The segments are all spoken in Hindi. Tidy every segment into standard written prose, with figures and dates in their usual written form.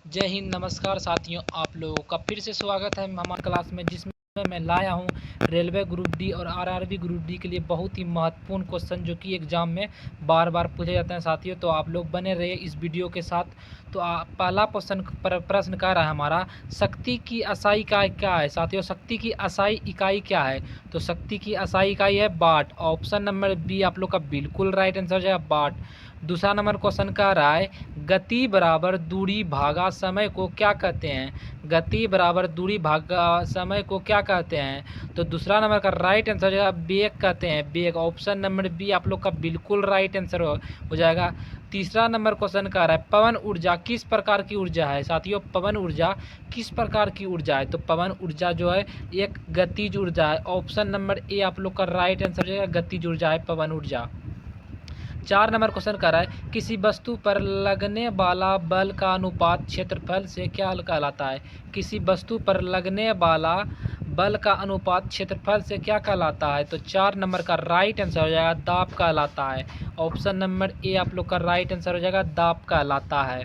जय हिंद। नमस्कार साथियों, आप लोगों का फिर से स्वागत है हमारे क्लास में, जिसमें मैं लाया हूं रेलवे ग्रुप डी और आरआरबी ग्रुप डी के लिए बहुत ही महत्वपूर्ण क्वेश्चन जो कि एग्ज़ाम में बार बार पूछे जाते हैं साथियों। तो आप लोग बने रहिए इस वीडियो के साथ। तो पहला प्रश्न कह रहा है हमारा, शक्ति की असाई इकाई क्या है साथियों? शक्ति की असाई इकाई क्या है? तो शक्ति की असाई इकाई है वाट। ऑप्शन नंबर बी आप लोग का बिल्कुल राइट आंसर हो जाएगा, वाट। दूसरा नंबर क्वेश्चन कह रहा है, गति बराबर दूरी भागा समय को क्या कहते हैं? गति बराबर दूरी भागा समय को क्या कहते हैं? तो दूसरा नंबर का राइट आंसर हो जाएगा वेग कहते हैं, वेग। ऑप्शन नंबर बी आप लोग का बिल्कुल राइट आंसर हो जाएगा। तीसरा नंबर क्वेश्चन कह रहा है, पवन ऊर्जा किस प्रकार की ऊर्जा है साथियों? पवन ऊर्जा किस प्रकार की ऊर्जा है? तो पवन ऊर्जा जो है एक गतिज ऊर्जा है। ऑप्शन नंबर ए आप लोग का राइट आंसर हो जाएगा, गतिज ऊर्जा है पवन ऊर्जा। 4 नंबर क्वेश्चन कर रहा है, किसी वस्तु पर लगने वाला बल का अनुपात क्षेत्रफल से क्या कहलाता है? किसी वस्तु पर लगने वाला बल का अनुपात क्षेत्रफल से क्या कहलाता है? तो 4 नंबर का राइट आंसर हो जाएगा दाब कहलाता है। ऑप्शन नंबर ए आप लोग का राइट आंसर हो जाएगा, दाब कहलाता है।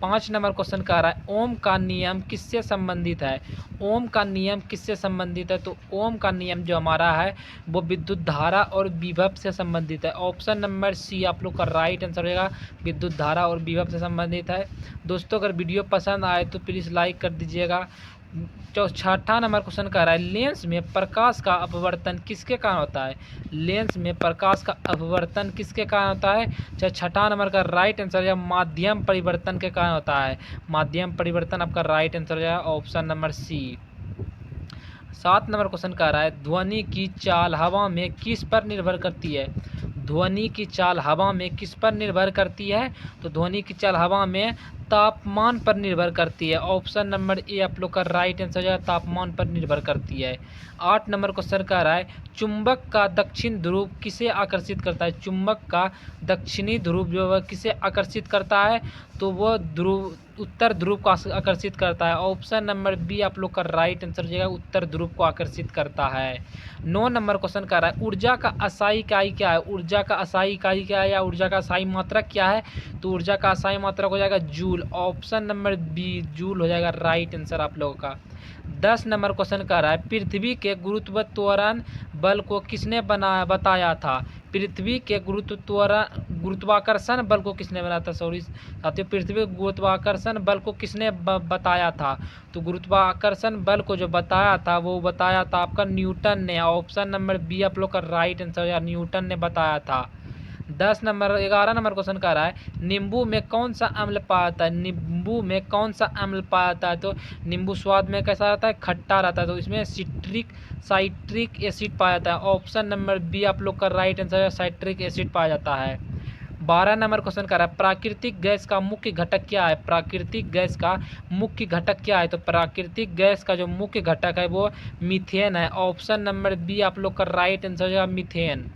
5 नंबर क्वेश्चन कह रहा है, ओम का नियम किससे संबंधित है? ओम का नियम किससे संबंधित है? तो ओम का नियम जो हमारा है वो विद्युत धारा और विभव से संबंधित है। ऑप्शन नंबर सी आप लोग का राइट आंसर रहेगा, विद्युत धारा और विभव से संबंधित है। दोस्तों, अगर वीडियो पसंद आए तो प्लीज़ लाइक कर दीजिएगा। छठा नंबर क्वेश्चन कह रहा है, लेंस में प्रकाश का अपवर्तन किसके कारण होता है? लेंस में प्रकाश का अपवर्तन किसके कारण होता है? छठा नंबर का राइट आंसर है माध्यम परिवर्तन के कारण होता है। माध्यम परिवर्तन आपका राइट आंसर है option number C. 7 number question कह रहा है, ध्वनि की चाल हवा में किस पर निर्भर करती है? ध्वनि की चाल हवा में किस पर निर्भर करती है? तो ध्वनि की चाल हवा में तापमान पर निर्भर करती है। ऑप्शन नंबर ए आप लोग का राइट आंसर है, तापमान पर निर्भर करती है। 8 नंबर क्वेश्चन कह रहा है, चुंबक का दक्षिण ध्रुव किसे आकर्षित करता है? चुंबक का दक्षिणी ध्रुव जो है किसे आकर्षित करता है? तो वो ध्रुव उत्तर ध्रुव को आकर्षित करता है। ऑप्शन नंबर बी आप लोग का राइट आंसर जाएगा, उत्तर ध्रुव को आकर्षित करता है। 9 नंबर क्वेश्चन कर रहा है, ऊर्जा का असाई इकाई क्या है? ऊर्जा का असाई इकाई क्या है या ऊर्जा का असाई मात्रक क्या है? तो ऊर्जा का असाई मात्रक हो जाएगा joule. Option number B joule हो जाएगा राइट आंसर आप लोगों का। 10 नंबर क्वेश्चन कर रहा है, पृथ्वी के गुरुत्वाकर्षण बल को किसने बताया था? पृथ्वी के गुरुत्वाकर्षण बल को किसने बनाया था? सॉरी साथियों, पृथ्वी के गुरुत्वाकर्षण बल को किसने बताया था? तो गुरुत्वाकर्षण बल को जो बताया था वो बताया था आपका न्यूटन ने। ऑप्शन नंबर बी आप लोग का राइट आंसर या न्यूटन ने बताया था। 11 नंबर क्वेश्चन कर रहा है, नींबू में कौन सा अम्ल पाया जाता है? नींबू में कौन सा अम्ल पाया जाता है? तो नींबू स्वाद में कैसा रहता है? खट्टा रहता है, तो इसमें साइट्रिक एसिड पाया जाता है। ऑप्शन नंबर बी आप लोग का राइट आंसर है, साइट्रिक एसिड पाया जाता है। 12 नंबर क्वेश्चन कर रहा है, प्राकृतिक गैस का मुख्य घटक क्या है? प्राकृतिक गैस का मुख्य घटक क्या है? तो प्राकृतिक गैस का जो मुख्य घटक है वो मीथेन है। ऑप्शन नंबर बी आप लोग का राइट आंसर है, मीथेन।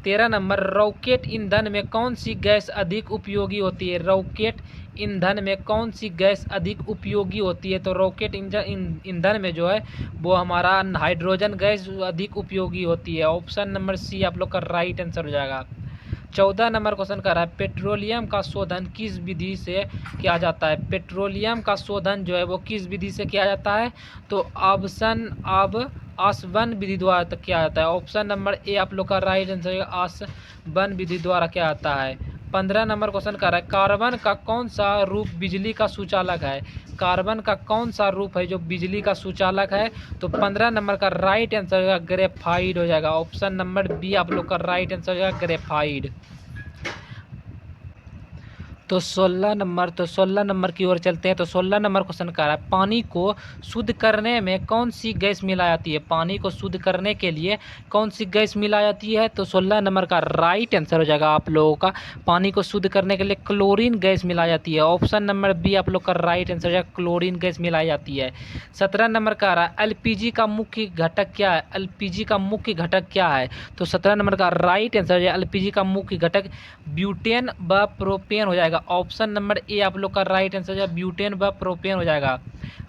13 नंबर, रॉकेट ईंधन में कौन सी गैस अधिक उपयोगी होती है? रॉकेट ईंधन में कौन सी गैस अधिक उपयोगी होती है? तो रॉकेट ईंधन में जो है वो हमारा हाइड्रोजन गैस अधिक उपयोगी होती है। ऑप्शन नंबर सी आप लोग का राइट आंसर हो जाएगा। 14 नंबर क्वेश्चन कर रहा है, पेट्रोलियम का शोधन किस विधि से किया जाता है? पेट्रोलियम का शोधन जो है वो किस विधि से किया जाता है? तो आसवन विधि द्वारा किया जाता है। ऑप्शन नंबर ए आप लोग का राइट आंसर है, आसवन विधि द्वारा किया जाता है। 15 नंबर क्वेश्चन कर रहा है, कार्बन का कौन सा रूप बिजली का सुचालक है? कार्बन का कौन सा रूप है जो बिजली का सुचालक है? तो 15 नंबर का राइट आंसर है ग्रेफाइड हो जाएगा। ऑप्शन नंबर बी आप लोग का राइट आंसर है ग्रेफाइड। तो 16 नंबर की ओर चलते हैं। तो 16 नंबर क्वेश्चन कह रहा है, पानी को शुद्ध करने में कौन सी गैस मिलाई जाती है? पानी को शुद्ध करने के लिए कौन सी गैस मिलाई जाती है? तो 16 नंबर का राइट आंसर हो जाएगा आप लोगों का, पानी को शुद्ध करने के लिए क्लोरीन गैस मिलाई जाती है। ऑप्शन नंबर बी आप लोग का राइट आंसर है, क्लोरीन गैस मिलाई जाती है। 17 नंबर कह रहा है, एलपीजी का मुख्य घटक क्या है? एलपीजी का मुख्य घटक क्या है? तो 17 नंबर का राइट आंसर है, एलपीजी का मुख्य घटक ब्यूटेन व प्रोपेन हो जाएगा। ऑप्शन नंबर ए आप लोग का राइट आंसर है, ब्यूटेन व प्रोपेन हो जाएगा।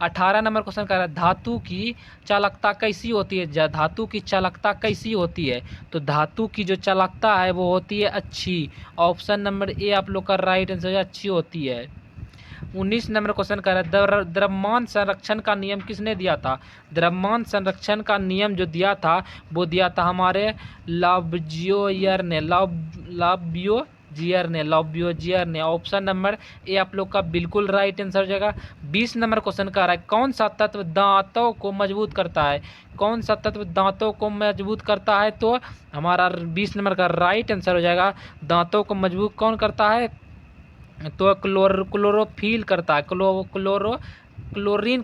18 नंबर क्वेश्चन कर रहा है, धातु की चालकता कैसी होती है? धातु की चालकता कैसी होती है? तो धातु की जो चालकता है वो होती है अच्छी। ऑप्शन नंबर ए आप लोग का राइट आंसर है, अच्छी होती है। 19 नंबर क्वेश्चन कह रहा है द्रव्यमान संरक्षण का नियम किसने दिया था। द्रव्यमान संरक्षण का नियम जो दिया था वो दिया था हमारे लाब्जियोयर ने। ऑप्शन नंबर ए आप लोग का बिल्कुल राइट आंसर हो जाएगा। 20 नंबर क्वेश्चन कह रहा है कौन सा तत्व दांतों को मजबूत करता है। कौन सा तत्व दांतों को मजबूत करता है, तो हमारा 20 नंबर का राइट आंसर हो जाएगा। दांतों को मजबूत कौन करता है, तो क्लोरोफिल करता है, क्लोरीन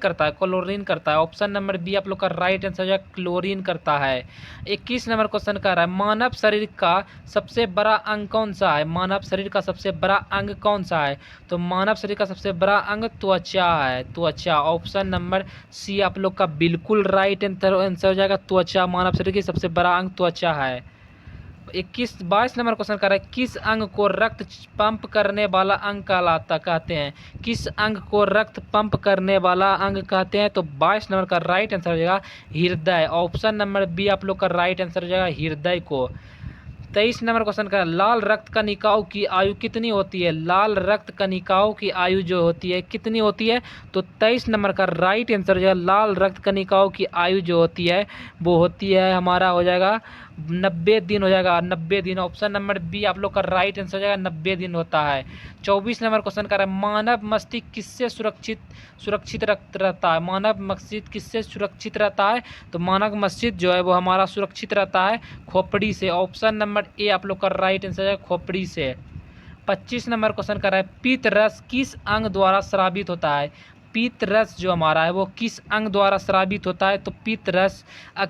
करता है। ऑप्शन नंबर बी आप लोग का राइट आंसर हो जाएगा, क्लोरीन करता है। 21 नंबर क्वेश्चन कर रहा है मानव शरीर का सबसे बड़ा अंग कौन सा है। मानव शरीर का सबसे बड़ा अंग कौन सा है, तो मानव शरीर का सबसे बड़ा अंग त्वचा है, त्वचा। ऑप्शन नंबर सी आप लोग का बिल्कुल राइट आंसर हो जाएगा, त्वचा। मानव शरीर की सबसे बड़ा अंग त्वचा है। 22 नंबर क्वेश्चन कर रहा है किस अंग को रक्त पंप करने वाला अंग कहते हैं। किस अंग को रक्त पंप करने वाला अंग कहते हैं, तो 22 नंबर का राइट आंसर हो जाएगा हृदय। ऑप्शन नंबर बी आप लोग का राइट आंसर हो जाएगा हृदय को। 23 नंबर क्वेश्चन का लाल रक्त कणिकाओं की आयु कितनी होती है। लाल रक्त कणिकाओं की आयु जो होती है कितनी होती है, तो 23 नंबर का राइट आंसर हो जाएगा लाल रक्त कणिकाओं की आयु जो होती है वो होती है हमारा हो जाएगा 90 दिन हो जाएगा, 90 दिन। ऑप्शन नंबर बी आप लोग का राइट आंसर हो जाएगा 90 दिन होता है। 24 नंबर क्वेश्चन का मानव मस्तिष्क किससे सुरक्षित रहता है। मानव मस्तिष्क किससे सुरक्षित रहता है, तो मानव मस्तिष्क जो है वो हमारा सुरक्षित रहता है खोपड़ी से। ऑप्शन नंबर ए आप लोग का राइट आंसर है खोपड़ी से। 25 नंबर क्वेश्चन कर रहा है पीत रस किस अंग द्वारा स्रावित होता है। पीत रस जो हमारा है वो किस अंग द्वारा स्रावित होता है, तो पीत रस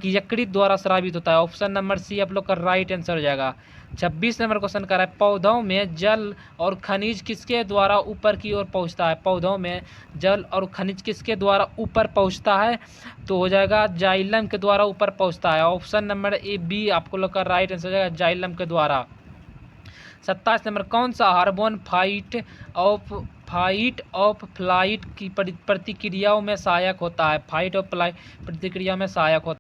यकृत द्वारा स्रावित होता है। ऑप्शन नंबर सी आप लोग का राइट आंसर हो जाएगा। 26 नंबर क्वेश्चन कर रहा है पौधों में जल और खनिज किसके द्वारा ऊपर की ओर पहुंचता है। पौधों में जल और खनिज किसके द्वारा ऊपर पहुंचता है, तो हो जाएगा जाइलम के द्वारा ऊपर पहुंचता है। ऑप्शन नंबर ए बी आपको लोग का राइट आंसर हो जाएगा जाइलम के द्वारा। 27 नंबर कौन सा हार्मोन फाइट ऑफ फ्लाइट की प्रतिक्रियाओं में सहायक होता है। फाइट ऑफ फ्लाइट प्रतिक्रिया में सहायक होता है।